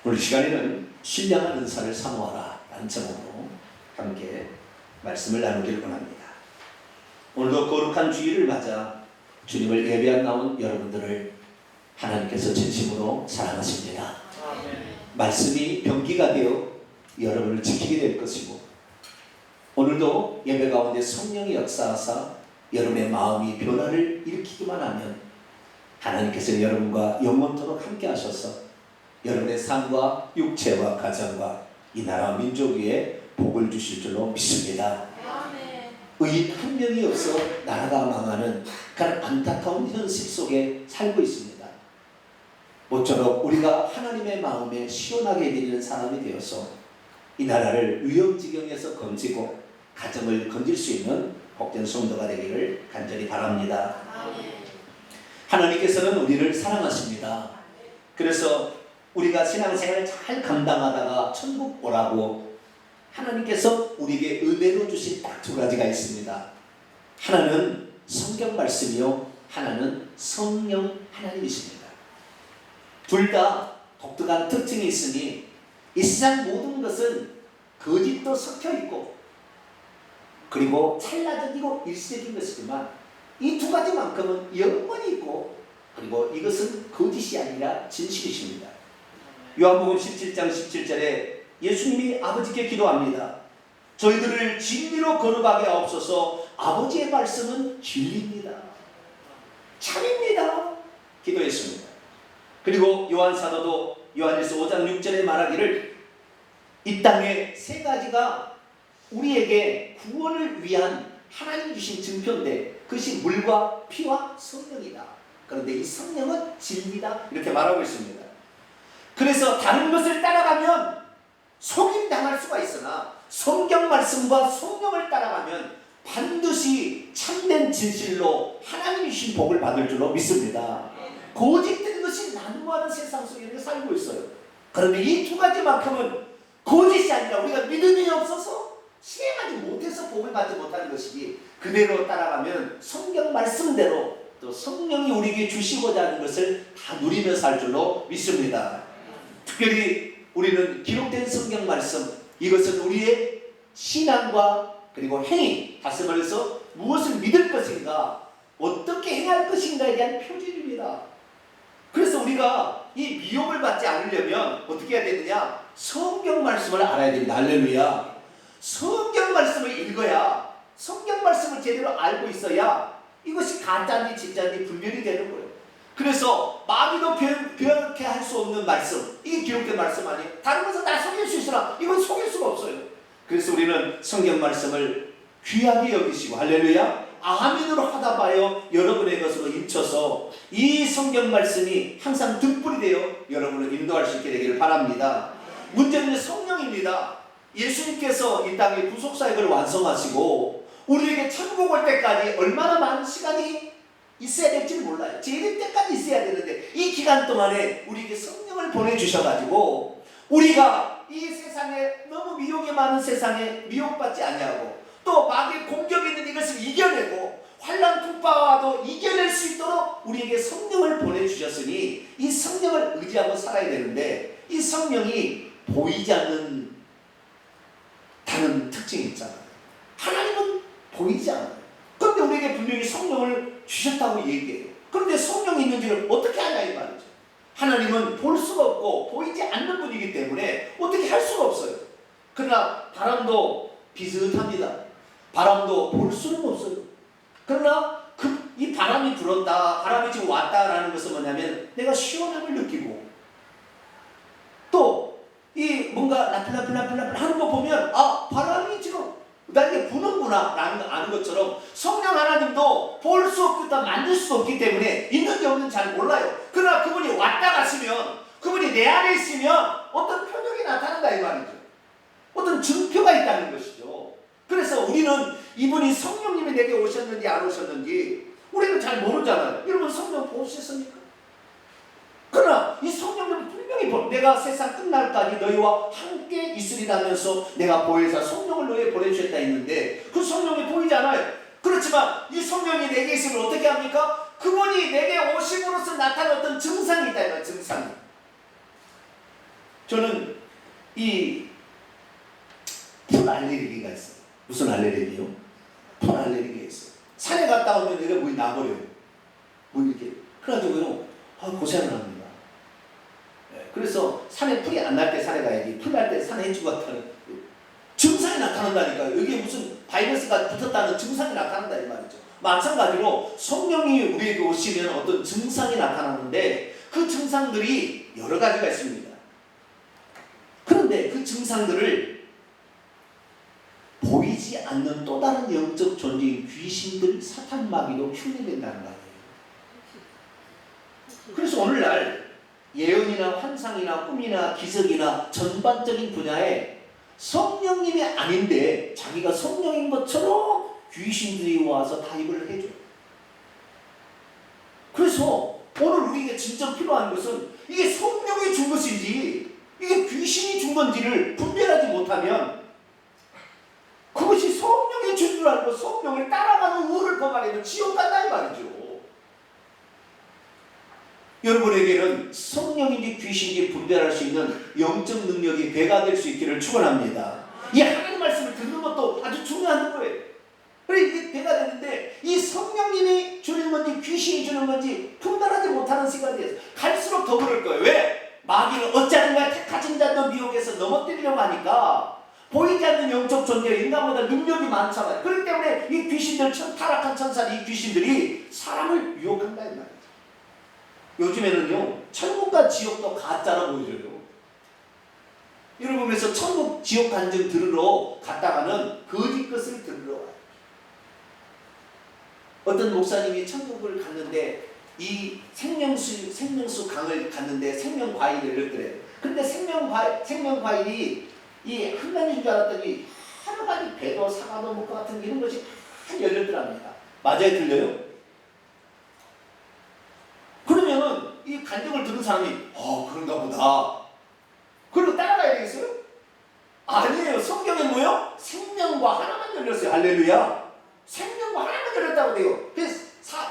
오늘 시간에는 신령한 은사를 사모하라 라는 제목으로 함께 말씀을 나누기를 원합니다. 오늘도 거룩한 주일을 맞아 주님을 예배한 나온 여러분들을 하나님께서 진심으로 사랑하십니다. 말씀이 병기가 되어 여러분을 지키게 될 것이고, 오늘도 예배 가운데 성령이 역사하사 여러분의 마음이 변화를 일으키기만 하면 하나님께서 여러분과 영원토록 함께 하셔서 여러분의 삶과 육체와 가정과 이 나라 민족 위에 복을 주실 줄로 믿습니다. 의인 한 명이 없어 나라가 망하는 그런 안타까운 현실 속에 살고 있습니다. 모쪼록 우리가 하나님의 마음에 시원하게 드리는 사람이 되어서 이 나라를 위험지경에서 건지고 가정을 건질 수 있는 복된 성도가 되기를 간절히 바랍니다. 하나님께서는 우리를 사랑하십니다. 그래서 우리가 신앙생활을 잘 감당하다가 천국 오라고 하나님께서 우리에게 은혜로 주신 딱 두 가지가 있습니다. 하나는 성경 말씀이요, 하나는 성령 하나님이십니다. 둘 다 독특한 특징이 있으니 이 세상 모든 것은 거짓도 섞여 있고 그리고 찰나적이고 일시적인 것이지만 이 두 가지만큼은 영원히 있고, 그리고 이것은 거짓이 아니라 진실이십니다. 요한복음 17장 17절에 예수님이 아버지께 기도합니다. 저희들을 진리로 거룩하게 하옵소서. 아버지의 말씀은 진리입니다, 참입니다 기도했습니다. 그리고 요한사도도 요한일서 5장 6절에 말하기를 이 땅에 세 가지가 우리에게 구원을 위한 하나님 주신 증표인데 그것이 물과 피와 성령이다. 그런데 이 성령은 진리다, 이렇게 말하고 있습니다. 그래서 다른 것을 따라가면 속임당할 수가 있으나 성경 말씀과 성령을 따라가면 반드시 참된 진실로 하나님이 주신 복을 받을 줄로 믿습니다. 거짓된 것이 난무하는 세상 속에 살고 있어요. 그런데 이 두 가지만큼은 거짓이 아니라 우리가 믿음이 없어서 실행하지 못해서 복을 받지 못하는 것이기, 그대로 따라가면 성경 말씀대로 또 성령이 우리에게 주시고자 하는 것을 다 누리며 살 줄로 믿습니다. 특별히 우리는 기록된 성경 말씀, 이것은 우리의 신앙과 그리고 행위, 다시 말해서 무엇을 믿을 것인가, 어떻게 행할 것인가에 대한 표준입니다. 그래서 우리가 이 미혹을 받지 않으려면 어떻게 해야 되느냐? 성경 말씀을 알아야 됩니다. 할렐루야. 성경 말씀을 읽어야, 성경 말씀을 제대로 알고 있어야 이것이 가짜인지 진짜인지 분별이 되는 거예요. 그래서 마귀도 변케 할 수 없는 말씀, 이게 기록된 말씀 아니에요. 다른 것은 다 속일 수 있으나 이건 속일 수가 없어요. 그래서 우리는 성경 말씀을 귀하게 여기시고, 할렐루야, 아멘으로 하다 봐요 여러분의 것으로 인쳐서 이 성경 말씀이 항상 등불이 되어 여러분을 인도할 수 있게 되기를 바랍니다. 문제는 성령입니다. 예수님께서 이 땅에 구속사역을 완성하시고 우리에게 천국 올 때까지 얼마나 많은 시간이 있어야 될지 몰라요. 재림 때까지 있어야 되는데 이 기간 동안에 우리에게 성령을 보내주셔가지고 우리가 이 세상에, 너무 미혹이 많은 세상에 미혹받지 아니하고 또 마귀의 공격이 있는 이것을 이겨내고 환난 풍파와도 이겨낼 수 있도록 우리에게 성령을 보내주셨으니 이 성령을 의지하고 살아야 되는데, 이 성령이 보이지 않는 다른 특징이 있잖아요. 하나님은 보이지 않아요. 그런데 우리에게 분명히 성령을 주셨다고 얘기해요. 그런데 성령이 있는지를 어떻게 아냐 이 말이죠. 하나님은 볼 수가 없고 보이지 않는 분이기 때문에 어떻게 할 수가 없어요. 그러나 바람도 비슷합니다. 바람도 볼 수는 없어요. 그러나 이 바람이 불었다, 바람이 지금 왔다라는 것은 뭐냐면 내가 시원함을 느끼고 또 이 뭔가 나플나플나플나플 하는 거 보면 아, 바람이 지금 나에게 부는구나 라는 걸 아는 것처럼 성령 하나님도 볼 수 없고 만질 수 없기 때문에 있는지 없는지 잘 몰라요. 그러나 그분이 왔다 갔으면, 그분이 내 안에 있으면 어떤 표적이 나타난다 이 말이죠. 어떤 증표가 있다는 것이죠. 그래서 우리는 이분이 성령님이 내게 오셨는지 안 오셨는지 우리는 잘 모르잖아요. 여러분 성령 보셨습니까? 그러나 이 성령님은 분명히 내가 세상 끝날까지 너희와 함께 있으리라면서 내가 보혜사 성령을 너희에 보내주셨다 했는데 그 성령이 보이지 않아요. 그렇지만 이 성령이 내게 있으면 어떻게 합니까? 그분이 내게 오심으로써 나타난 어떤 증상이 있다. 증상이. 저는 이 풀 알레르기가 있어요. 무슨 알레르기요? 풀 알레르기가 있어요. 산에 갔다 오면 내가 물이 나버려요. 뭐 이렇게. 그래가지고요, 고생을 합니다. 네, 그래서 산에 풀이 안 날 때 산에 가야지. 풀 날 때 산에 해주고 갔다는 증상이 나타난다니까요. 여기에 무슨 바이러스가 붙었다는 증상이 나타난다 이 말이죠. 마찬가지로 성령이 우리에게 오시면 어떤 증상이 나타나는데 그 증상들이 여러 가지가 있습니다. 그런데 그 증상들을 보이지 않는 또 다른 영적 존재인 귀신들, 사탄 마귀로 흉내낸다는 거예요. 그래서 오늘날 예언이나 환상이나 꿈이나 기적이나 전반적인 분야에 성령님이 아닌데 자기가 성령인 것처럼 귀신들이 와서 타입을 해줘요. 그래서 오늘 우리에게 진짜 필요한 것은 이게 성령이 준 것인지 이게 귀신이 준 건지를 분별하지 못하면 그것이 성령이 준 줄 알고 성령을 따라가는 우를 범하려면 지옥 간다 이 말이죠. 여러분에게는 성령인지 귀신인지 분별할 수 있는 영적 능력이 배가 될 수 있기를 축원합니다. 이 하나님 말씀을 듣는 것도 아주 중요한 거예요. 그래 이게 배가 되는데 이 성령님이 주는 건지 귀신이 주는 건지 분별하지 못하는 시간이 돼서 갈수록 더 그럴 거예요. 왜? 마귀는 어찌하든가 택하신 자도 미혹해서 넘어뜨리려고 하니까 보이지 않는 영적 존재, 인간보다 능력이 많잖아요. 그렇기 때문에 이 귀신들, 타락한 천사들, 이 귀신들이 사람을 유혹한다 이 말이에요. 요즘에는요, 천국과 지옥도 가짜로 보여줘요. 여러분, 그래서 천국, 지옥 간증 들으러 갔다가는 거짓 것을 들으러 와요. 어떤 목사님이 천국을 갔는데, 이 생명수 강을 갔는데 생명과일을 열더래요. 근데 생명과일이 이 한 가지인 줄 알았더니 여러 가지 배도 사과도 먹고 같은 이런 것이 다 열렸더랍니다. 맞아요? 들려요? 그러면은 이 간증을 들은 사람이 그런가 보다. 그리고 따라가야 되겠어요? 아니에요. 성경에 뭐요? 생명과 하나만 열렸어요. 할렐루야. 생명과 하나만 열렸다고 돼요. 그래서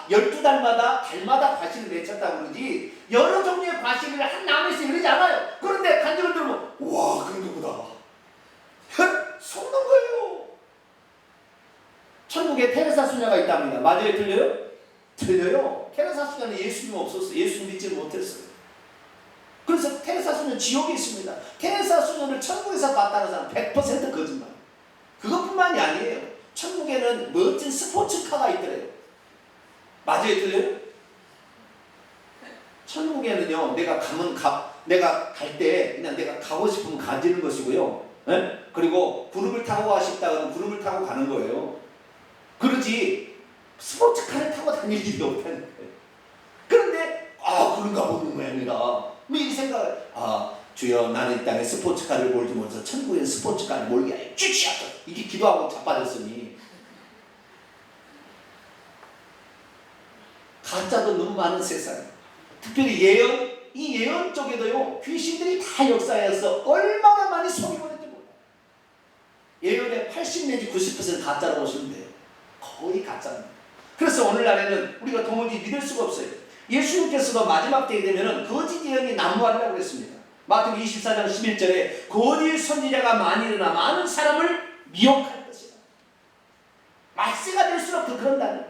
12달마다 달마다 과실을 맺혔다고 그러지 여러 종류의 과실을 한 나무에서 이러지 않아요. 그런데 간증을 들으면 와 그런가 보다. 속는 거예요. 천국에 테레사 수녀가 있답니다. 맞아요? 들려요? 들려요. 테레사 수녀는 예수님 없었어요. 예수님 믿지 못했어요. 그래서 테레사 수녀는 지옥에 있습니다. 테레사 수녀를 천국에서 봤다는 사람 100% 거짓말. 그것뿐만이 아니에요. 천국에는 멋진 스포츠카가 있더래요. 맞아요? 들려요? 천국에는요, 내가 갈 때 그냥 내가 가고 싶으면 가지는 것이고요. 네? 그리고 그룹을 타고 가고 싶다 그러면 그룹을 타고 가는 거예요. 그러지 스포츠카를 타고 다닐 일이 없다는 거예요. 그런데 그런가 보는 모양이라 이 생각을 주여 나는 이 땅에 스포츠카를 몰지 못해서 천국에 스포츠카를 몰게 하여 주시옵소서. 이게 기도하고 자빠졌으니 가짜도 너무 많은 세상. 특별히 이 예언 쪽에도요 귀신들이 다 역사해서 얼마나 많이 속임을 했는지 몰라요. 예언의 80 내지 90% 가짜라고 보시면 돼요. 거의 가짜입니다. 그래서 오늘날에는 우리가 도무지 믿을 수가 없어요. 예수님께서도 마지막 때에 되면 거짓 예언이 난무하리라고 그랬습니다. 마태복음 24장 11절에 거짓 선지자가 많이 일어나 많은 사람을 미혹할 것이다. 말세가 될수록 더 그런다는.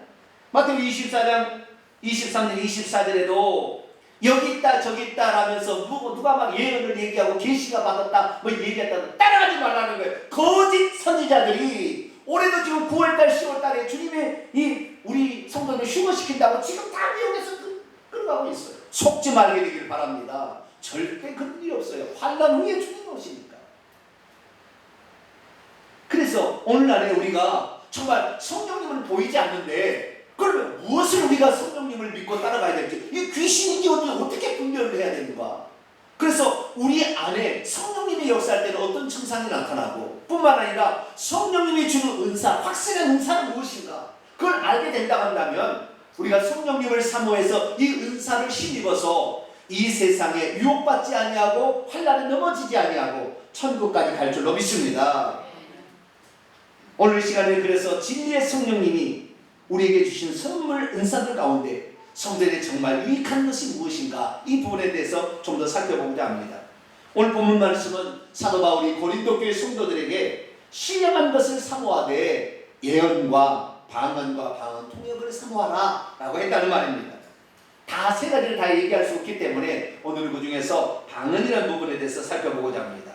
마태복음 24장 23절 24절에도 여기 있다 저기 있다 라면서 누가 막 예언을 얘기하고 계시가 받았다 뭐 얘기했다 따라가지 말라는 거예요. 거짓 선지자들이 올해도 지금 9월달 10월달에 주님의 우리 성도를 휴거시킨다고 지금 다 미혹해서 끌어가고 있어요. 속지 말게 되기를 바랍니다. 절대 그런 일이 없어요. 환난 후에 주님 오시니까. 그래서 오늘날에 우리가 정말 성령님은 보이지 않는데 그러면 무엇을 우리가 성령님을 믿고 따라가야 될지, 이 귀신인지 어떻게 분별을 해야 되는가? 그래서 우리 안에 성령님이 역사할 때는 어떤 증상이 나타나고 뿐만 아니라 성령님이 주는 은사, 확실한 은사는 무엇인가? 그걸 알게 된다고 한다면 우리가 성령님을 사모해서 이 은사를 힘입어서 이 세상에 유혹받지 아니하고 환난에 넘어지지 아니하고 천국까지 갈 줄로 믿습니다. 오늘 시간에 그래서 진리의 성령님이 우리에게 주신 선물 은사들 가운데 성도에게 정말 유익한 것이 무엇인가 이 부분에 대해서 좀 더 살펴보고자 합니다. 오늘 본문 말씀은 사도 바울이 고린도 교회 성도들에게 신령한 것을 사모하되 예언과 방언과 방언 통역을 사모하라 라고 했다는 말입니다. 다 세 가지를 다 얘기할 수 없기 때문에 오늘은 그 중에서 방언이라는 부분에 대해서 살펴보고자 합니다.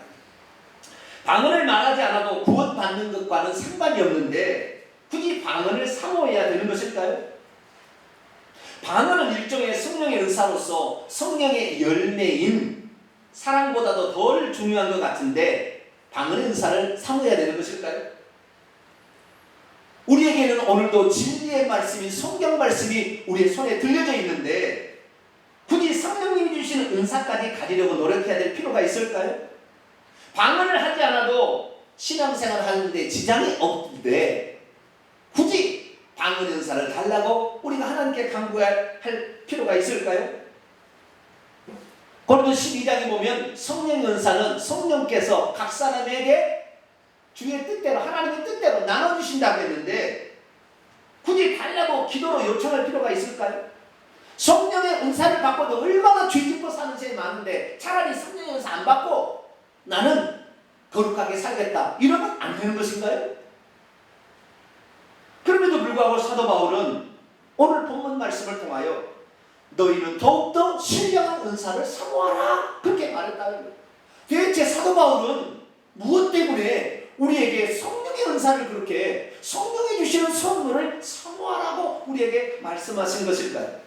방언을 말하지 않아도 구원받는 것과는 상관이 없는데 굳이 방언을 사모해야 되는 것일까요? 방언은 일종의 성령의 은사로서 성령의 열매인 사랑보다도 덜 중요한 것 같은데 방언의 은사를 사모해야 되는 것일까요? 우리에게는 오늘도 진리의 말씀인 성경 말씀이 우리의 손에 들려져 있는데 굳이 성령님이 주시는 은사까지 가지려고 노력해야 될 필요가 있을까요? 방언을 하지 않아도 신앙생활 하는데 지장이 없는데 굳이 방언의 은사를 달라고 우리가 하나님께 간구할 필요가 있을까요? 고린도 12장에 보면 성령의 은사는 성령께서 각 사람에게 주의 뜻대로 하나님의 뜻대로 나눠주신다고 했는데 굳이 달라고 기도로 요청할 필요가 있을까요? 성령의 은사를 받고도 얼마나 죄짓고 사는 사람이 많은데 차라리 성령의 은사 안 받고 나는 거룩하게 살겠다 이러면 안 되는 것인가요? 그럼에도 불구하고 사도 바울은 오늘 본문 말씀을 통하여 너희는 더욱더 신령한 은사를 사모하라 그렇게 말했다는 거예요. 대체 사도 바울은 무엇 때문에 우리에게 성령의 은사를 그렇게 성령이 주시는 선물을 사모하라고 우리에게 말씀하신 것일까요?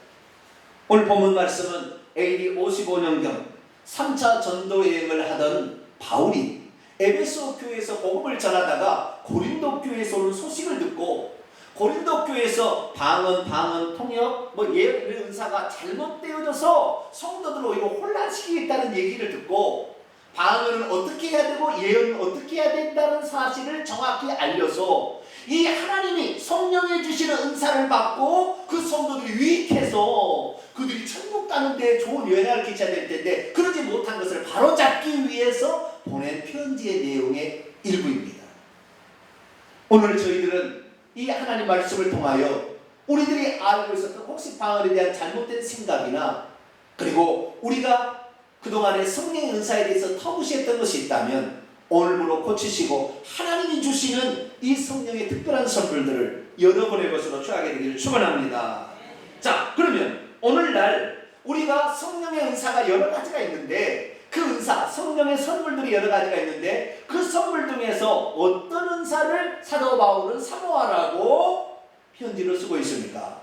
오늘 본문 말씀은 AD 55년경 3차 전도 여행을 하던 바울이 에베소 교회에서 복음을 전하다가 고린도 교회에서 오는 소식을 듣고 고린도 교회에서 방언, 통역, 예언의 은사가 잘못되어져서 성도들 오히려 혼란시키겠다는 얘기를 듣고 방언은 어떻게 해야 되고 예언은 어떻게 해야 된다는 사실을 정확히 알려서 이 하나님이 성령에 주시는 은사를 받고 그 성도들이 유익해서 그들이 천국 가는 데 좋은 영향을 끼쳐야 될 텐데 그러지 못한 것을 바로잡기 위해서 보낸 편지의 내용의 일부입니다. 오늘 저희들은 이 하나님 말씀을 통하여 우리들이 알고 있었던 혹시 방언에 대한 잘못된 생각이나 그리고 우리가 그동안의 성령의 은사에 대해서 터부시했던 것이 있다면 오늘부로 고치시고 하나님이 주시는 이 성령의 특별한 선물들을 여러분의 것으로 취하게 되기를 축원합니다. 자, 그러면 오늘날 우리가 성령의 은사가 여러 가지가 있는데 그 은사, 성령의 선물들이 여러 가지가 있는데 그 선물 중에서 어떤 은사를 사도 바울은 사모하라고 편지를 쓰고 있습니까?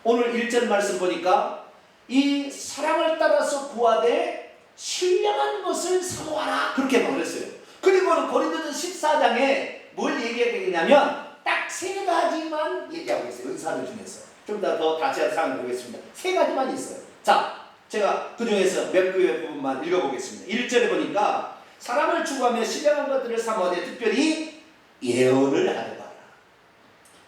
오늘 1절 말씀 보니까 이 사랑을 따라서 구하되 신령한 것을 사모하라 그렇게 말했어요. 그리고는 고린도전 14장에 뭘 얘기하게 되냐면 딱 세 가지만 얘기하고 있어요. 은사를 중에서 좀 더 다시 한번 보겠습니다. 세 가지만 있어요. 자, 제가 그 중에서 몇 개의 부분만 읽어보겠습니다. 1절에 보니까 사람을 추구하며 신령한 것들을 사모하되 특별히 예언을 하려고 하라.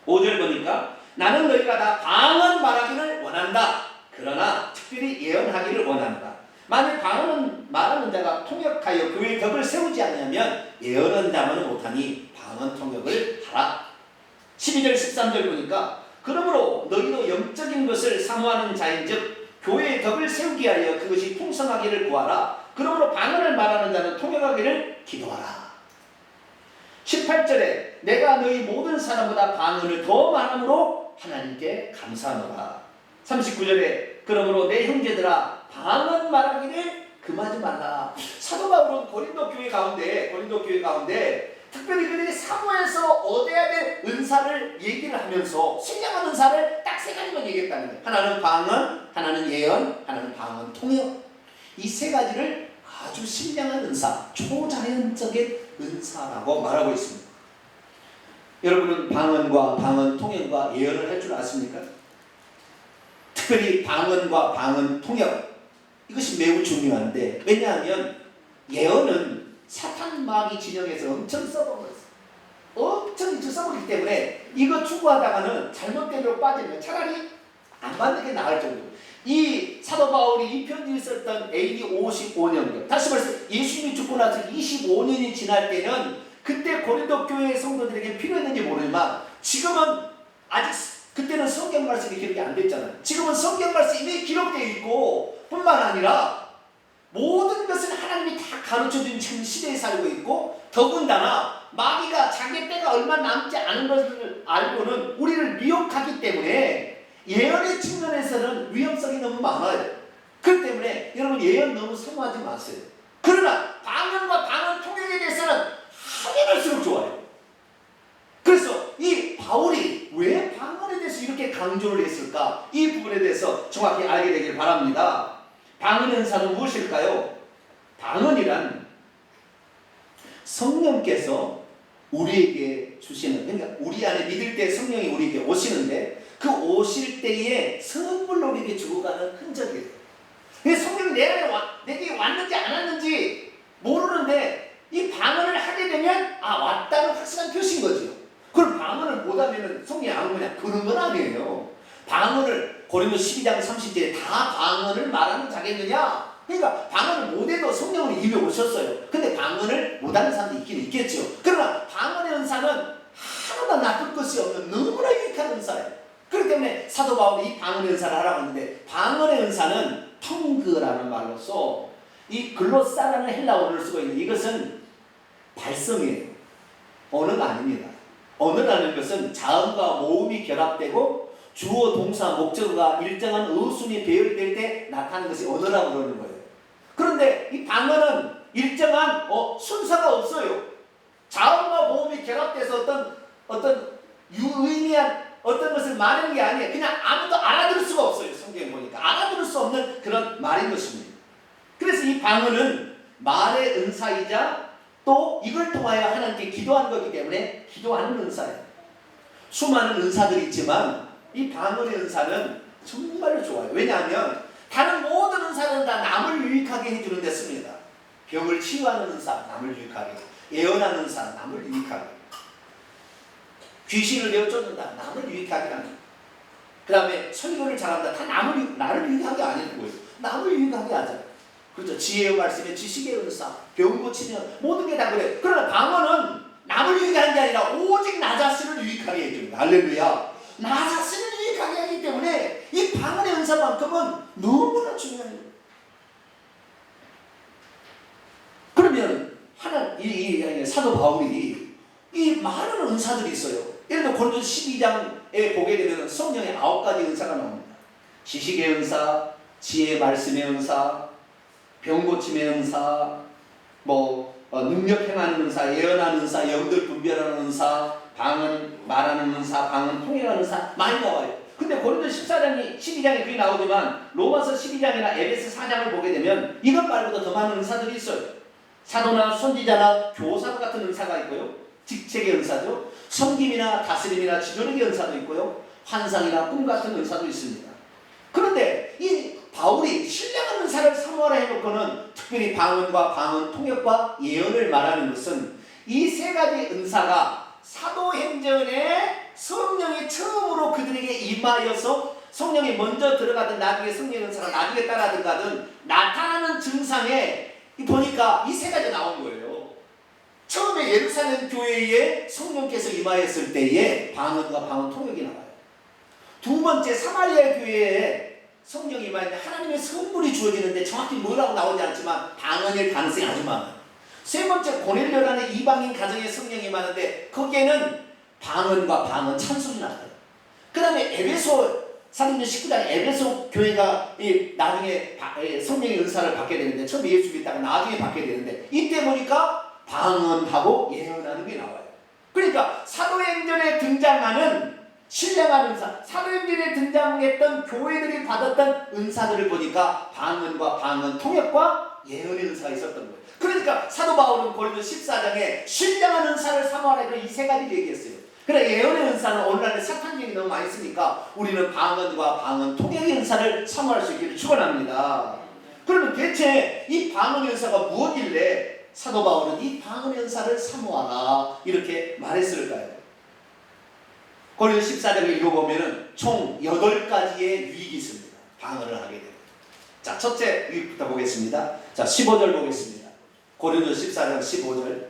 5절 보니까 나는 너희가 다 방언 말하기를 원한다. 그러나 특별히 예언하기를 원한다. 만일 방언은 말하는 자가 통역하여 그의 덕을 세우지 않으면 예언은 자만은 못하니 방언 통역을 하라. 12절 13절 보니까 그러므로 너희도 영적인 것을 사모하는 자인즉 교회의 덕을 세우기 위하여 그것이 풍성하기를 구하라. 그러므로 방언을 말하는 자는 통역하기를 기도하라. 18절에 내가 너희 모든 사람보다 방언을 더 많음으로 하나님께 감사하노라. 39절에 그러므로 내 형제들아 방언 말하기를 금하지 말라. 사도 바울은 고린도 교회 가운데 특별히 그들이 사모해서 얻어야 될 은사를 얘기를 하면서 신령한 은사를 딱 세 가지만 얘기했다는 거예요. 하나는 방언, 하나는 예언, 하나는 방언 통역. 이 세 가지를 아주 신령한 은사, 초자연적인 은사라고 말하고 있습니다. 여러분은 방언과 방언 통역과 예언을 할 줄 아십니까? 특별히 방언과 방언 통역 이것이 매우 중요한데 왜냐하면 예언은 사탄 마귀 진영에서 엄청 써버렸어요. 엄청 써버리기 때문에 이거 추구하다가는 잘못된 데로 빠지면 차라리 안 받는 게 나을 정도. 이 사도 바울이 이 편지를 썼던 AD 55년경 다시 말해서 예수님이 죽고 나서 25년이 지날 때는 그때 고린도 교회 성도들에게 필요했는지 모르지만 지금은 아직 그때는 성경 말씀이 기록이 안 됐잖아요. 지금은 성경 말씀이 이미 기록되어 있고 뿐만 아니라 모든 것을 하나님이 다 가르쳐준 지금 시대에 살고 있고, 더군다나 마귀가 자기 때가 얼마 남지 않은 것을 알고는 우리를 미혹하기 때문에 예언의 측면에서는 위험성이 너무 많아요. 그렇기 때문에 여러분, 예언 너무 사모하지 마세요. 그러나 방언과 방언 통역에 대해서는 하면 할수록 좋아요. 그래서 이 바울이 왜 방언에 대해서 이렇게 강조를 했을까? 이 부분에 대해서 정확히 알게 되길 바랍니다. 방언 은사는 무엇일까요? 방언이란 성령께서 우리에게 주시는, 그러니까 우리 안에 믿을 때 성령이 우리에게 오시는데, 그 오실 때에 선물로 우리에게 주고 가는 흔적이에요. 성령이 내게 왔는지 안 왔는지 모르는데 이 방언을 하게 되면 왔다는 확실한 표시인 거죠. 그럼 방언을 못하면 성령이 안 오냐? 그런 건 아니에요. 방언을 고린도 12장 30절에 다 방언을 말하는 자겠느냐? 그러니까 방언을 못해도 성령은 이미 오셨어요. 근데 방언을 못하는 사람도 있긴 있겠죠. 그러나 방언의 은사는 하나도 나쁠 것이 없는 너무나 유익한 은사예요. 그렇기 때문에 사도 바울이 이 방언의 은사를 하라고 하는데, 방언의 은사는 텅그라는 말로서 이 글로사라는 헬라어를 쓰고 있는, 이것은 발성이에요. 언어가 아닙니다. 언어라는 것은 자음과 모음이 결합되고 주어, 동사, 목적어가 일정한 어순이 배열될 때 나타나는 것이 언어라고 그러는 거예요. 그런데 이 방언은 일정한 순서가 없어요. 자음과 모음이 결합돼서 어떤 유의미한 어떤 것을 말하는 게 아니에요. 그냥 아무도 알아들을 수가 없어요. 성경에 보니까 알아들을 수 없는 그런 말인 것입니다. 그래서 이 방언은 말의 은사이자 또 이걸 통하여 하나님께 기도하는 거기 때문에 기도하는 은사예요. 수많은 은사들이 있지만 이 방언의 은사는 정말로 좋아요. 왜냐하면 다른 모든 은사는 다 남을 유익하게 해주는 데 씁니다. 병을 치유하는 은사, 남을 유익하게. 예언하는 은사, 남을 유익하게. 귀신을 내어쫓는다, 남을 유익하게 합니다. 그 다음에 설교를 잘한다, 다 나를 유익하게 안 해주는 거예요. 남을 유익하게 하자. 그렇죠. 지혜의 말씀에 지식의 은사, 병 고치면 모든 게 다 그래. 그러나 방언은 남을 유익하는 게 아니라 오직 나 자신을 유익하게 해줍니다. 할렐루야. 나 자신을 유익하게 하기 때문에 이 방언의 은사만큼은 너무나 중요해요. 그러면 이 사도 바울이 이 많은 은사들이 있어요. 예를 들어 고린도 12장에 보게 되면 성령의 9가지 은사가 나옵니다. 지식의 은사, 지혜의 말씀의 은사, 병 고침의 은사, 능력 행하는 은사, 예언하는 은사, 영들 분별하는 은사, 방언 말하는 은사, 방언 통역하는 은사 많이 나와요. 근데 고린도 12장에 그게 나오지만 로마서 12장이나 에베소 4장을 보게 되면 이것 말고도 더 많은 은사들이 있어요. 사도나 선지자나 교사 같은 은사가 있고요. 직책의 은사죠. 섬김이나 다스림이나 지도력의 은사도 있고요. 환상이나 꿈 같은 은사도 있습니다. 그런데 이 바울이 신령한 은사를 사모하라 해놓고는 특별히 방언과 방언 통역과 예언을 말하는 것은 이 세 가지 은사가 사도행전에 성령이 처음으로 그들에게 임하여서 성령이 먼저 들어가든 나중에 성령의 은사가 나중에 따라 들어가든 나타나는 증상에 보니까 이 세 가지 나온 거예요. 처음에 예루살렘 교회에 성령께서 임하였을 때에 방언과 방언 통역이 나와요. 두 번째 사마리아 교회에 성령이 임하는데 하나님의 선물이 주어지는데 정확히 뭐라고 나오지 않지만 방언일 가능성이 아주 많아요. 세 번째 고넬료라는 이방인 가정에 성령이 임하는데 거기에는 방언과 방언 찬송이 나와요. 그 다음에 에베소 사도행전 19장 에베소 교회가 나중에 성령의 은사를 받게 되는데 처음에 예수 믿다가 나중에 받게 되는데 이때 보니까 방언하고 예언하는 게 나와요. 그러니까 사도행전에 등장하는 신령한 은사, 사도행전에 등장했던 교회들이 받았던 은사들을 보니까 방언과 방언 통역과 예언의 은사가 있었던 거예요. 그러니까 사도 바울은 고린도 14장에 신령한 은사를 사모하라 이 세 가지를 얘기했어요. 그래 예언의 은사는 오늘날에 사탄적이 너무 많이 쓰니까 우리는 방언과 방언 통역의 은사를 사모할 수 있기를 축원합니다. 그러면 대체 이 방언의 은사가 무엇길래 사도 바울은 이 방언의 은사를 사모하라 이렇게 말했을까요? 고린도 14장을 읽어보면 총 8가지의 유익이 있습니다. 방언을 하게 됩니다. 자, 첫째 유익부터 보겠습니다. 자, 15절 보겠습니다. 고린도 14장 15절.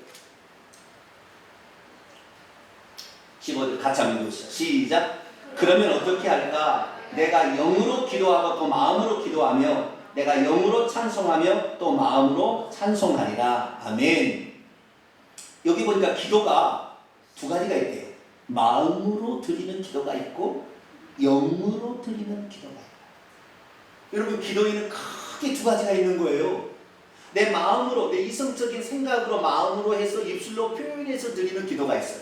15절 같이 한번 읽읍시다. 시작. 그러면 어떻게 할까? 내가 영으로 기도하고 또 마음으로 기도하며 내가 영으로 찬송하며 또 마음으로 찬송하리라. 아멘. 여기 보니까 기도가 두 가지가 있대요. 마음으로 드리는 기도가 있고 영으로 드리는 기도가 있다. 여러분, 기도에는 크게 두 가지가 있는 거예요. 내 마음으로, 내 이성적인 생각으로 마음으로 해서 입술로 표현해서 드리는 기도가 있어요.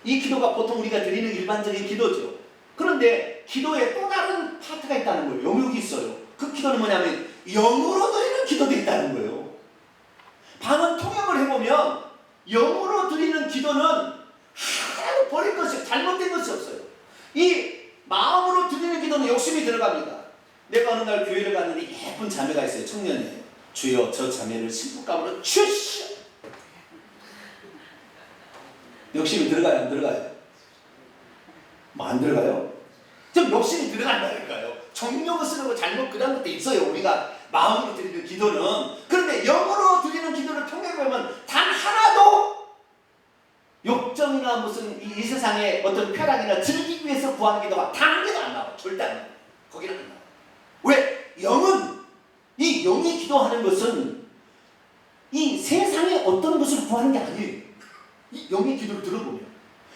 이 기도가 보통 우리가 드리는 일반적인 기도죠. 그런데 기도에 또 다른 파트가 있다는 거예요. 영역이 있어요. 그 기도는 뭐냐면 영으로 드리는 기도도 있다는 거예요. 방언 통역을 해보면 영으로 드리는 기도는 하나도 버릴 것이, 잘못된 것이 없어요. 이 마음으로 드리는 기도는 욕심이 들어갑니다. 내가 어느 날 교회를 갔는데 예쁜 자매가 있어요. 청년이에요. 주여, 저 자매를 신부감으로 주시오. 욕심이 들어가요, 안 들어가요? 뭐 안 들어가요? 좀 욕심이 들어간다니까요. 정욕을 쓰는 거 잘못 그런 것도 있어요. 우리가 마음으로 드리는 기도는. 그런데 영으로 드리는 기도를 통해보면 단 하나도 욕정이나 무슨 이 세상의 어떤 쾌락이나 즐기기 위해서 구하는 기도가 단 한 개도 안 나와요. 절대 안 나와요. 거기는 안 나와요. 왜? 영은, 이 영이 기도하는 것은 이 세상의 어떤 것을 구하는 게 아니에요. 이 영의 기도를 들어보면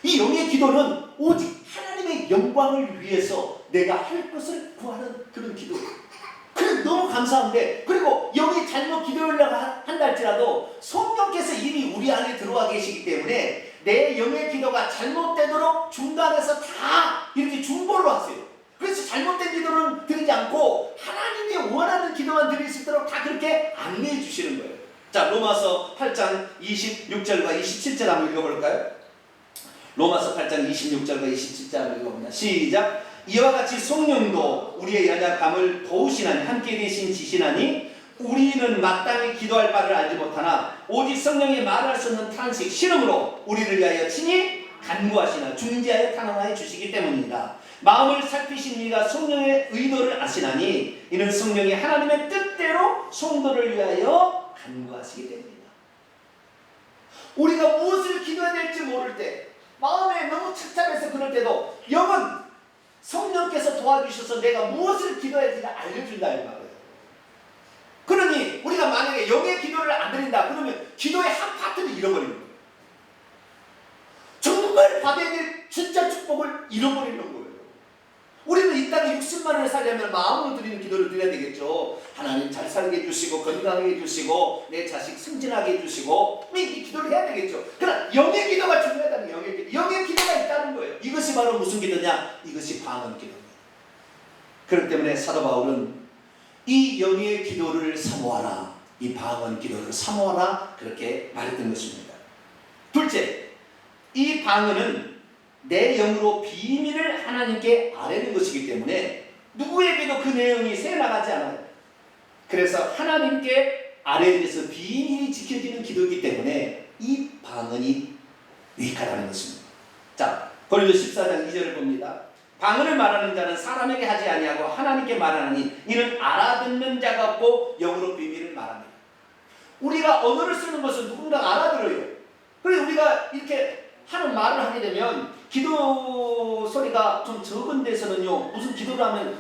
이 영의 기도는 오직 하나님의 영광을 위해서 내가 할 것을 구하는 그런 기도예요. 그래서 너무 감사한데, 그리고 영이 잘못 기도하려고 한다 할지라도 성령께서 이미 우리 안에 들어와 계시기 때문에 내 영의 기도가 잘못되도록 중간에서 다 이렇게 중보를 하세요. 그래서 잘못된 기도는 드리지 않고 하나님이 원하는 기도만 드릴 수 있도록 다 그렇게 안내해 주시는 거예요. 자, 로마서 8장 26절과 27절 한번 읽어볼까요? 로마서 8장 26절과 27절 읽어봅니다. 시작. 이와 같이 성령도 우리의 연약함을 도우시나니 함께 계신 지시나니 우리는 마땅히 기도할 바를 알지 못하나 오직 성령이 말할 수 없는 탄식 신음으로 우리를 위하여 친히 간구하시나 중지하여 탄원하여 주시기 때문입니다. 마음을 살피신 이가 성령의 의도를 아시나니 이는 성령이 하나님의 뜻대로 성도를 위하여 간구하시기 때문입니다. 우리가 무엇을 기도해야 될지 모를 때, 마음에 너무 착잡해서 그럴 때도 영은 성령께서 도와주셔서 내가 무엇을 기도해야 될지 알려준다 이 말이에요. 그러니 우리가 만약에 영의 기도를 안 드린다 그러면 기도의 한 파트를 잃어버리는 거예요. 정말 받아야 될 진짜 축복을 잃어버리는 거예요. 우리는 이 땅에 60만 원을 살려면 마음으로 드리는 기도를 드려야 되겠죠. 하나님 잘 살게 해주시고 건강하게 해주시고 내 자식 승진하게 해주시고 이 기도를 해야 되겠죠. 그러나 영의 기도가 중요하다는 거예요. 영의 기도. 영의 기도가 있다는 거예요. 이것이 바로 무슨 기도냐? 이것이 방언 기도입니다. 그렇기 때문에 사도 바울은 이 영의 기도를 사모하라, 이 방언 기도를 사모하라 그렇게 말했던 것입니다. 둘째, 이 방언은 내 영으로 비밀을 하나님께 아뢰는 것이기 때문에 누구에게도 그 내용이 새나가지 않아요. 그래서 하나님께 아뢰에서 비밀이 지켜지는 기도이기 때문에 이 방언이 유익하다는 것입니다. 자, 고린도 14장 2절을 봅니다. 방언을 말하는 자는 사람에게 하지 아니하고 하나님께 말하나니 이는 알아듣는 자가 없고 영으로 비밀을 말합니다. 우리가 언어를 쓰는 것은 누군가가 알아들어요. 그래서 우리가 이렇게 하는 말을 하게 되면 기도 소리가 좀 적은 데서는요, 무슨 기도를 하면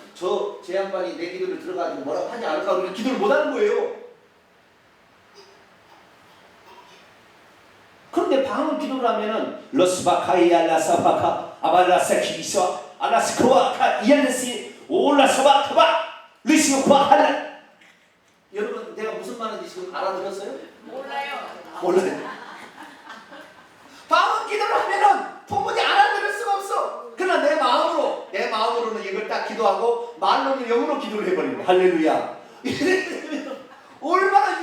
제 양반이 내 기도를 들어가지고 뭐라고 하지 않을까 그러면 기도를 못 하는 거예요. 그런데 방언 기도를 하면은 러스바카이야 라사바카 아발라사키비스와 알라스크와카 이알레시 올라사바카바 리시오카 할라. 여러분, 내가 무슨 말인지 지금 알아들었어요? 몰라요. 방언 기도를 하면은 도무지 알아들을 수가 없어. 그러나 내 마음으로는 이걸 딱 기도하고 말로는 영으로 기도를 해버리는 거야. 할렐루야. 이래서 얼마나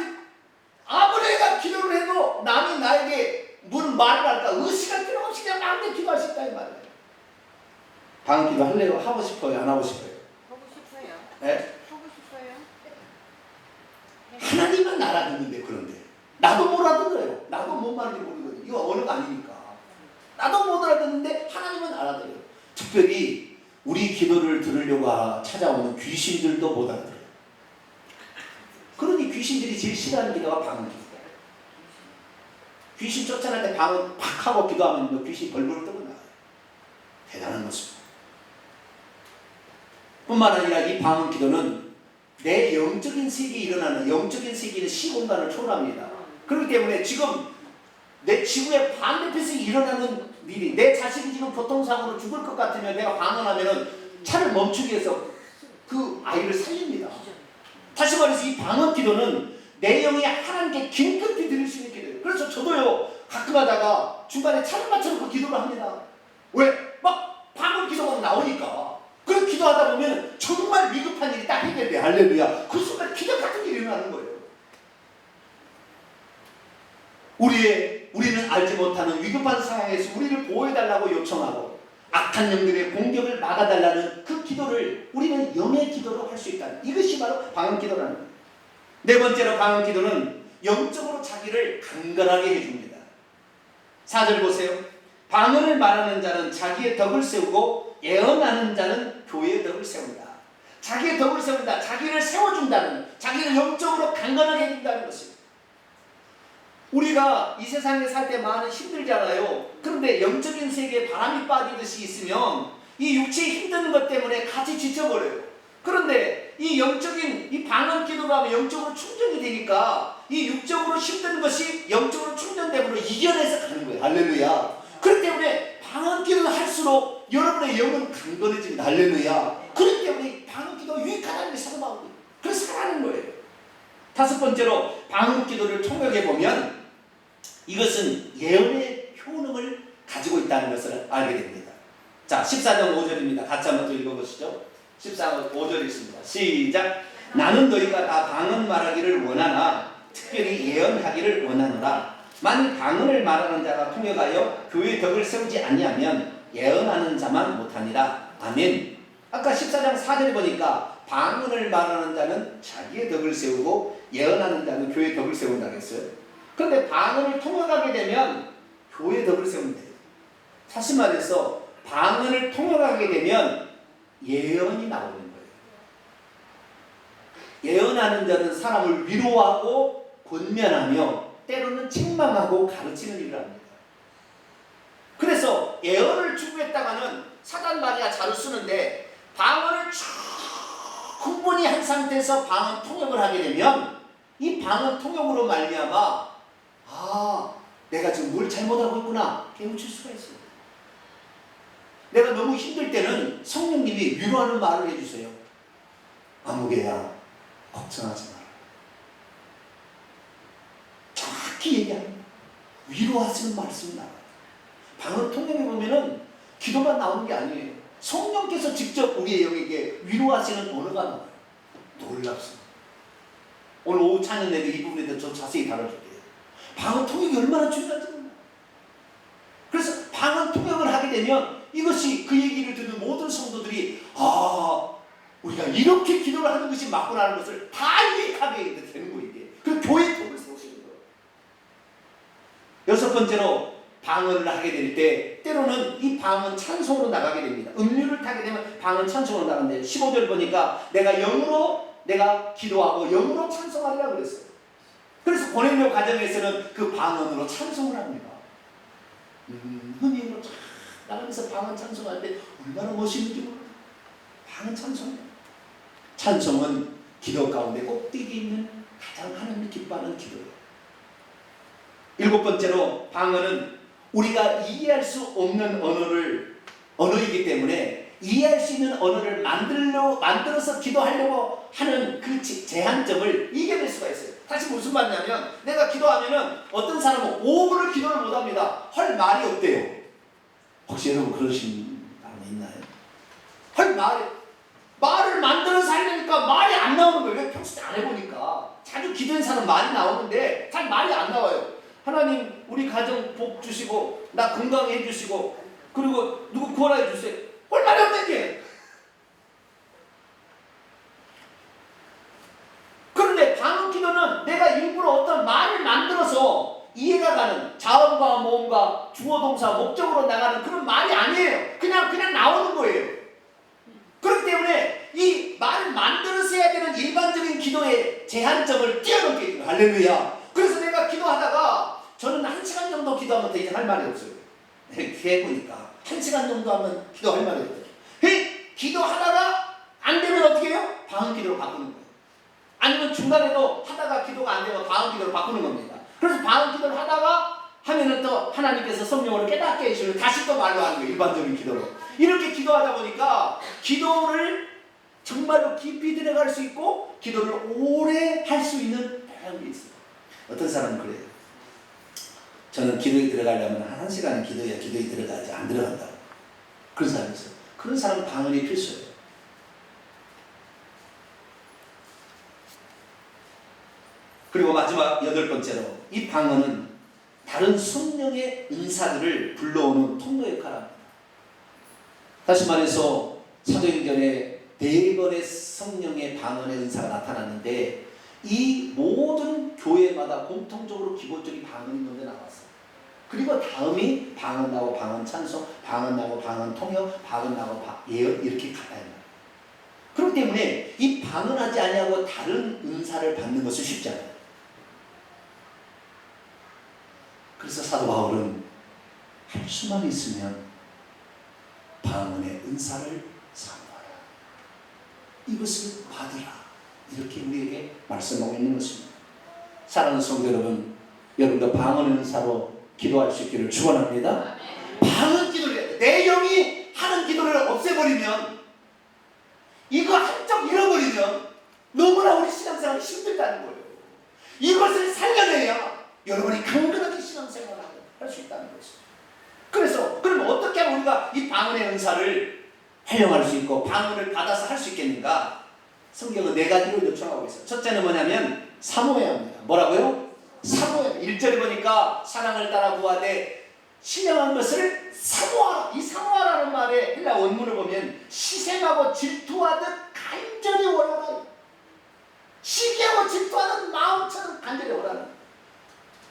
아무리 내가 기도를 해도 남이 나에게 무슨 말을 할까 의식할 필요 없이 그냥 마음대로 기도할 수 있다 이 말이에요. 방언 기도 할래요? 하고 싶어요? 안 하고 싶어요? 하고 싶어요. 네? 하고 싶어요. 하나님은 알아듣는데 그런데 나도 못 알아들어요. 나도 뭔 말인지 모르거든요. 이거 언어가 아니니까. 나도 못 알아듣는데 하나님은 알아들어요. 특별히 우리 기도를 들으려고 찾아오는 귀신들도 못 알아들어요. 그러니 귀신들이 제일 싫어하는 기도가 방언 기도예요. 귀신 쫓아낼 때 방언 팍 하고 기도하면 귀신이 벌벌 떠고 나와요. 대단한 모습입니다. 뿐만 아니라 이 방언 기도는 내 영적인 세계에 일어나는 영적인 세계는 시공간을 초월합니다. 그렇기 때문에 지금 내 지구의 반대편에서 일어나는 일이 내 자식이 지금 교통사고로 죽을 것 같으면 내가 방언하면은 차를 멈추기 위해서 그 아이를 살립니다. 다시 말해서 이 방언 기도는 내 영이 하나님께 긴급히 드릴 수 있는 기도예요. 그래서 저도요 가끔 하다가 중간에 차를 맞춰놓고 기도를 합니다. 왜? 막 방언 기도가 나오니까. 그런 기도하다 보면 정말 위급한 일이 딱 해결돼. 할렐루야. 그 순간 기적 같은 일이 일어나는 거예요. 우리는 알지 못하는 위급한 상황에서 우리를 보호해달라고 요청하고 악한 영들의 공격을 막아달라는 그 기도를 우리는 영의 기도로 할 수 있다. 이것이 바로 방언 기도라는 거예요. 네 번째로 방언 기도는 영적으로 자기를 강건하게 해줍니다. 4절 보세요. 방언을 말하는 자는 자기의 덕을 세우고 예언하는 자는 교회의 덕을 세운다. 자기의 덕을 세운다. 자기를 세워준다는, 자기를 영적으로 강건하게 해준다는 것입니다. 우리가 이 세상에 살 때 많이 힘들잖아요. 그런데 영적인 세계에 바람이 빠지듯이 있으면 이 육체에 힘드는 것 때문에 같이 지쳐버려요. 그런데 이 영적인 이 방언 기도로 하면 영적으로 충전이 되니까 이 육적으로 힘든 것이 영적으로 충전됨으로 이겨내서 가는 거예요. 할렐루야. 그렇기 때문에 방언 기도를 할수록 여러분의 영은 강건해집니다. 할렐루야. 그렇기 때문에 방언 기도가 유익하다는 게 사람하고 그래서 살아가는 거예요. 다섯 번째로 방언 기도를 통역해 보면 이것은 예언의 효능을 가지고 있다는 것을 알게 됩니다. 자, 14장 5절입니다. 같이 한번 또 읽어보시죠. 14장 5절 읽습니다. 시작. 나는 너희가 다 방언 말하기를 원하나 특별히 예언하기를 원하노라. 만일 방언을 말하는 자가 통역하여 교회의 덕을 세우지 아니하면 예언하는 자만 못하니라. 아멘. 아까 14장 4절에 보니까 방언을 말하는 자는 자기의 덕을 세우고 예언하는 자는 교회의 덕을 세운다고 했어요. 그런데 방언을 통역하게 되면 교회의 덕을 세운다. 다시 말해서 방언을 통역하게 되면 예언이 나오는 거예요. 예언하는 자는 사람을 위로하고 권면하며 때로는 책망하고 가르치는 일을 합니다. 그래서 예언을 추구했다가는 사단 마귀가 자주 쓰는데 방언을 충분히 한 상태에서 방언 통역을 하게 되면 이 방언 통역으로 말미암아 내가 지금 뭘 잘못하고 있구나 깨우칠 수가 있어요. 내가 너무 힘들 때는 성령님이 위로하는 말을 해주세요. 아무개야 걱정하지 마라. 정확히 얘기합니다. 위로하시는 말씀이 나와요. 방언 통역에 보면은 기도만 나오는 게 아니에요. 성령께서 직접 우리의 영에게 위로하시는 언어가 나와요. 놀랍습니다. 오늘 오후 찬양 내도 이 부분에 대해서 좀 자세히 다뤄줄게요. 방언 통역이 얼마나 중요한지 몰라요. 그래서 방언 통역을 하게 되면 이것이 그 얘기를 듣는 모든 성도들이 우리가 이렇게 기도를 하는 것이 맞구나라는 것을 다 유익하게 되는 거예요. 이게. 그 교회의 덕을 세우시는 거예요. 여섯 번째로 방언을 하게 될 때 때로는 이 방언 찬송으로 나가게 됩니다. 음률을 타게 되면 방언 찬송으로 나간대요. 15절 보니까 내가 영으로 내가 기도하고 영으로 찬송하리라 그랬어요. 그래서 고넬료 가정에서는 그 방언으로 찬송을 합니다. 흥임으로 쫙 나가면서 방언 찬송하는데 얼마나 멋있는지 몰라요. 방언 찬송이에요. 찬송은 기도 가운데 꼭대기 있는 가장 하나님을 기뻐하는 기도예요. 일곱 번째로 방언은 우리가 이해할 수 없는 언어이기 때문에 이해할 수 있는 언어를 만들어서 기도하려고 하는 그 제한점을 이겨낼 수가 있어요. 다시 무슨 말이냐면 내가 기도하면은 어떤 사람은 5분을 기도를 못합니다. 할 말이 없대요. 혹시 여러분 그러신 사람이 있나요? 할 말을 만들어서 하려니까 말이 안 나오는 거예요. 왜 평소에 안 해보니까. 자주 기도한 사람 말이 나오는데 잘 말이 안 나와요. 하나님 우리 가정 복 주시고 나 건강해 해주시고 그리고 누구 구원하 해주세요. 할 말이 없는 게. 그런데 방언 기도는 내가 일부러 어떤 말을 만들어서 이해가 가는 자음과 모음과 주어 동사 목적으로 나가는 그런 말이 아니에요. 그냥 나오는 거예요. 그렇기 때문에 이 말을 만들어서 해야 되는 일반적인 기도의 제한점을 뛰어넘게 해요. 할렐루야. 그래서 내가 기도하다가 저는 1시간 정도 기도하면 더 이상 할 말이 없어요. 해보니까 1시간 정도 하면 기도할 말이 없어요. 기도하다가 안 되면 어떻게 해요? 방언 기도로 바꾸는 거예요. 아니면 중간에도 하다가 기도가 안 되면 다음 기도로 바꾸는 겁니다. 그래서 다음 기도를 하다가 하면은 또 하나님께서 성령으로 깨닫게 해주시면 다시 또 말로 하는 거예요. 일반적인 기도로. 이렇게 기도하다 보니까 기도를 정말로 깊이 들어갈 수 있고 기도를 오래 할 수 있는 다양한 게 있어요. 어떤 사람은 그래요. 저는 기도에 들어가려면 한 시간은 기도에 들어가지 안 들어간다고. 그런 사람이 있어요. 그런 사람은 방언이 필수예요. 그리고 마지막 8번째로 이 방언은 다른 성령의 은사들을 불러오는 통로 역할을 합니다. 다시 말해서 사도행전에 4번의 성령의 방언의 은사가 나타났는데 이 모든 교회마다 공통적으로 기본적인 방언이 먼저 나왔어요. 그리고 다음이 방언 나고 방언 찬송, 방언 나고 방언 통역, 방언 나고 예언 이렇게 가요. 그렇기 때문에 이 방언하지 아니하고 다른 은사를 받는 것은 쉽지 않아요. 그래서 사도 바울은 할 수만 있으면 방언의 은사를 사모하라. 이것을 받으라. 이렇게 우리에게 말씀하고 있는 것입니다. 사랑하는 성도 여러분, 여러분도 방언의 은사로 기도할 수 있기를 축원합니다. 방언 기도를 해야 돼. 내 영이 하는 기도를 없애버리면, 이거 한쪽 잃어버리면 너무나 우리 신앙생활이 힘들다는 거예요. 이것을 살려내야 여러분이 강건하게 신앙생활을 할 수 있다는 것이죠. 그래서 그러면 어떻게 하면 우리가 이 방언의 은사를 활용할 수 있고 방언을 받아서 할 수 있겠는가? 성경은 4가지로 요청하고 있어요. 첫째는 뭐냐면 사모해야 합니다. 뭐라고요? 사모해야. 1절에 보니까 사랑을 따라 구하되 신령한 것을 사모하라. 이 사모하라는 말의 헬라 원문을 보면 시샘하고 질투하듯 간절히 원하라. 시기하고 질투하는 마음처럼 간절히 원하는.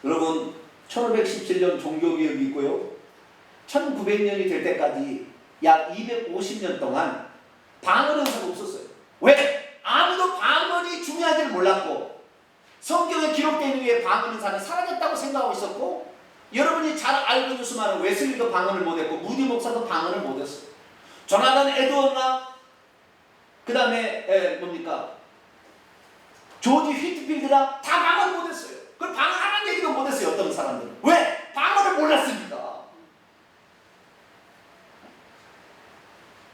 여러분 1517년 종교개혁이 있고요. 1900년이 될 때까지 약 250년 동안 방언 은사가 없었어요. 왜? 아무도 방언이 중요한지를 몰랐고 성경에 기록되어 있는 게 방언 은사는 사라졌다고 생각하고 있었고, 여러분이 잘 알고 있는 수많은 웨슬리도 방언을 못했고 무디 목사도 방언을 못했어요. 조나단 에드워드나 그 다음에 뭡니까 조지 휘트필드가 다 방언 못했어요. 그걸 방언하는 얘기도 못했어요. 어떤 사람들은. 왜? 방언을 몰랐으니까.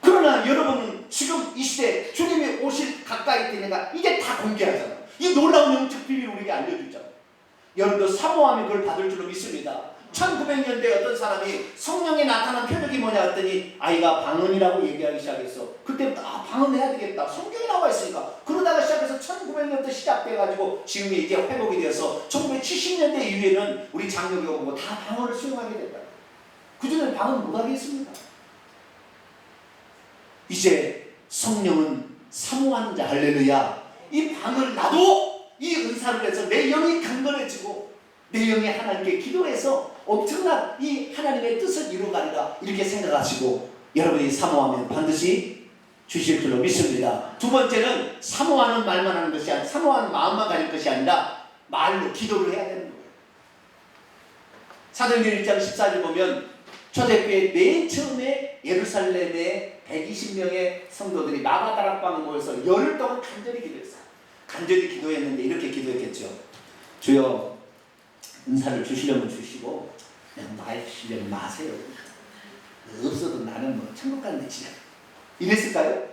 그러나 여러분은 지금 이 시대 주님이 오실 가까이 되니까 이게 다 공개하잖아요. 이 놀라운 영적 비밀을 우리에게 알려주잖아요. 여러분도 사모하면 그걸 받을 줄로 믿습니다. 1900년대에 어떤 사람이 성령이 나타난 표적이 뭐냐 했더니 아이가 방언이라고 얘기하기 시작했어. 그때부터 방언해야 되겠다. 성경이 나와 있으니까. 그러다가 시작해서 1900년대 시작돼가지고 지금 이게 회복이 되어서 1970년대 이후에는 우리 장로교가 보고 다 방언을 수용하게 됐다. 그전에는 방언 못하게 했습니다. 이제 성령은 사모하는 자, 할렐루야. 이 방을 나도 이 은사를 해서 내 영이 강건해지고 내 영이 하나님께 기도해서 엄청난 이 하나님의 뜻을 이루가리라 이렇게 생각하시고 여러분이 사모하면 반드시 주실 줄로 믿습니다. 두 번째는 사모하는 말만 하는 것이 아니라 사모하는 마음만 가질 것이 아니라 말로 기도를 해야 되는 거예요. 사도행전 1장 14절 보면 초대교회 맨 처음에 예루살렘에 120명의 성도들이 마가다락방에 모여서 열흘 동안 간절히 기도했어요. 간절히 기도했는데 이렇게 기도했겠죠. 주여 은사를 주시려면 주시고 그냥 마시려면 마세요. 없어도 나는 뭐 천국 가는 데 지나. 이랬을까요?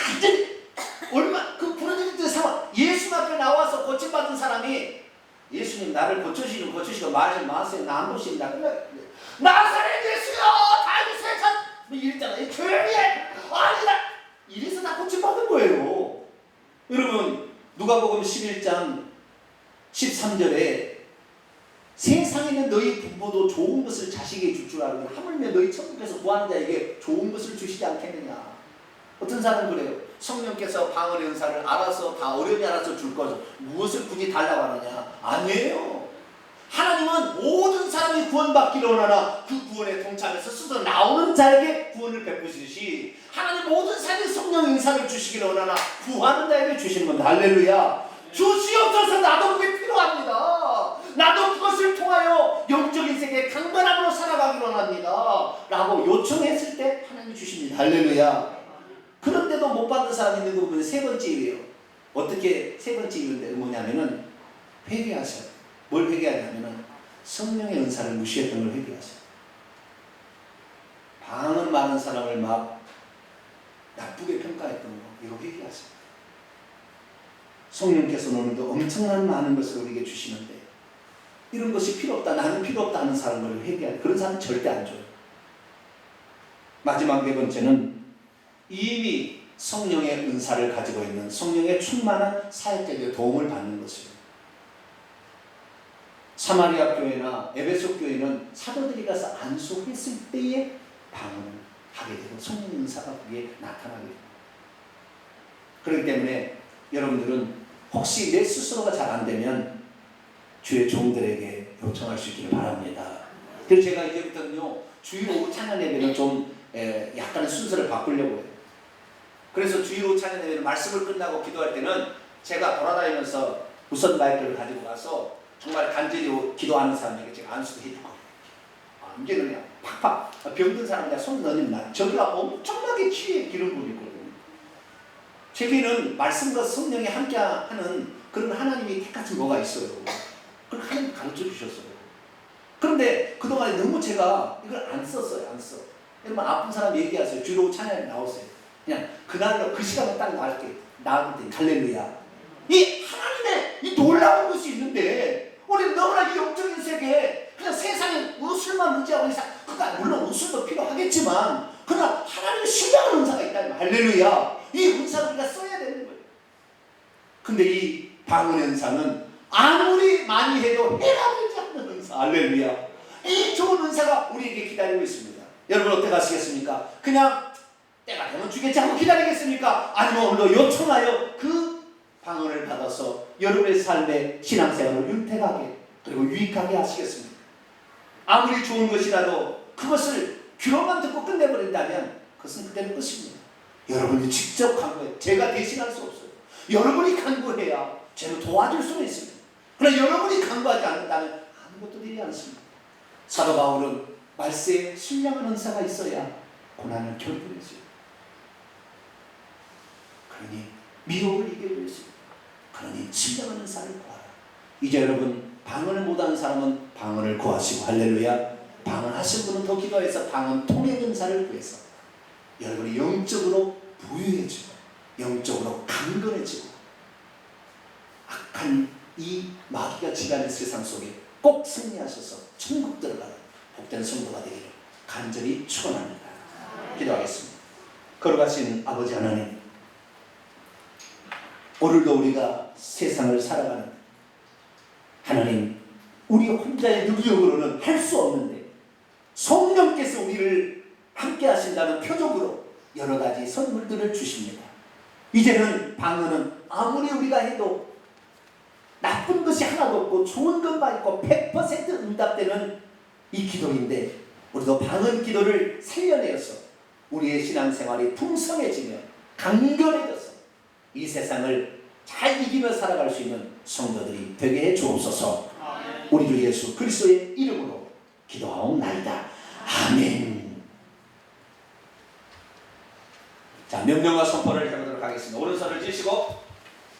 간절히 얼마 그 부러진 상황. 예수 앞에 나와서 고침받은 사람이 예수님 나를 고쳐주시고 말하지 마세요. 나 안 보십니다. 나사렛 예수여 다윗의 자 뭐 이랬잖아요. 조용히 해. 아니다. 이래서 다 고침받은 거예요. 여러분 누가복음 11장 13절에 세상에 있는 너희 부모도 좋은 것을 자식에게 줄 줄 알고 하물며 너희 천국에서 구하는 자에게 좋은 것을 주시지 않겠느냐. 어떤 사람은 그래요. 성령께서 방언의 은사를 알아서 다 어련히 알아서 줄 거죠. 무엇을 굳이 달라고 하느냐. 아니에요. 하나님은 모든 사람이 구원받기를 원하나 그 구원에 동참해서 스스로 나오는 자에게 구원을 베푸시듯이 하나님 모든 사람이 성령 인사를 주시기를 원하나 구하는 자에게 주시는 겁니다. 할렐루야. 주시옵소서. 나도 그게 필요합니다. 나도 그것을 통하여 영적인 세계에 강건함으로 살아가기를 원합니다. 라고 요청했을 때 하나님이 주십니다. 할렐루야. 그런데도 못 받는 사람이 있는 거 보면 번째 이유예요. 어떻게 세 번째 이유인데 뭐냐면은 회개하세요. 뭘 회개하냐면은 성령의 은사를 무시했던 걸 회개하세요. 방언 많은 사람을 막 나쁘게 평가했던 거 이거 회개하세요. 성령께서는 오늘도 엄청난 많은 것을 우리에게 주시는데 이런 것이 필요 없다, 나는 필요 없다 하는 사람을 회개하는 그런 사람은 절대 안 줘요. 마지막 네 번째는 이미 성령의 은사를 가지고 있는 성령의 충만한 사역자에게 도움을 받는 것이에요. 사마리아 교회나 에베소 교회는 사도들이 가서 안수했을 때에 방언을 하게 되고 성령의 은사가 거기에 나타나게 됩니다. 그렇기 때문에 여러분들은 혹시 내 스스로가 잘 안 되면 주의 종들에게 요청할 수 있기를 바랍니다. 그래서 제가 이제부터는요 주일 오후 찬양 예배는 좀 약간의 순서를 바꾸려고 해요. 그래서 주일 오후 찬양 예배는 말씀을 끝나고 기도할 때는 제가 돌아다니면서 무선 마이크를 가지고 가서 정말 간절히 기도하는 사람에게 제가 안수도 해줄 거예요. 이제는 그냥 팍팍 병든 사람 그냥 손 넣으면 나 저기가 엄청나게 귀에 기름 부음이 있거든요. 제게는 말씀과 성령이 함께하는 그런 하나님이 택같이 뭐가 있어요. 그걸 하나님 가르쳐 주셨어요. 그런데 그동안에 너무 제가 이걸 안 썼어요. 안 써. 여러분 아픈 사람 얘기하세요. 주로 찬양에 나오세요. 그냥 그날로 그 시간에 딱 나올 때 할렐루야. 이 하나님의 이 놀라운 것이 있는데 우리 너무나 이 영적인 세계에 그냥 세상에 우술만 의지하고 있어. 그러니까 물론 우술도 필요하겠지만 그러나 하나님의 신령한 은사가 있다면 할렐루야. 이 은사를 우리가 써야 되는 거예요. 근데 이 방언의 은사는 아무리 많이 해도 해가 되지 않는 은사. 할렐루야. 이 좋은 은사가 우리에게 기다리고 있습니다. 여러분 어떻게 하시겠습니까? 그냥 때가 되면 주겠지 하고 기다리겠습니까? 아니면 오늘도 요청하여 그 방언을 받아서 여러분의 삶의 신앙생활을 윤택하게 그리고 유익하게 하시겠습니까? 아무리 좋은 것이라도 그것을 귀로만 듣고 끝내버린다면 그것은 그대로 끝입니다. 여러분이 직접 간구해요. 제가 대신할 수 없어요. 여러분이 간구해야 제가 도와줄 수는 있습니다. 그러나 여러분이 간구하지 않는다면 아무것도 되지 않습니다. 사도 바울은 말세에 신령한 은사가 있어야 고난을 견뎌냈어요. 그러니 미혹을 이겨냈습니다. 그러니 신령한 은사를 구하라. 이제 여러분 방언을 못하는 사람은 방언을 구하시고 할렐루야. 방언하신 분은 더 기도해서 방언 통행 은사를 구해서 여러분이 영적으로 부유해지고 영적으로 강건해지고 악한 이 마귀가 지배하는 세상 속에 꼭 승리하셔서 천국 들어가는 복된 성도가 되기를 간절히 축원합니다. 기도하겠습니다. 거룩하신 아버지 하나님, 오늘도 우리가 세상을 살아가는 하나님, 우리 혼자의 능력으로는 할 수 없는데 성령께서 우리를 함께 하신다는 표적으로 여러 가지 선물들을 주십니다. 이제는 방언은 아무리 우리가 해도 나쁜 것이 하나도 없고 좋은 것만 있고 100% 응답되는 이 기도인데 우리도 방언 기도를 살려내어서 우리의 신앙생활이 풍성해지며 강건해져서 이 세상을 잘 이기며 살아갈 수 있는 성도들이 되게 해 주옵소서. 우리 주 예수 그리스도의 이름으로 기도하옵나이다. 아멘. 자, 명령과 선포를 해보도록 하겠습니다. 오른손을 쥐시고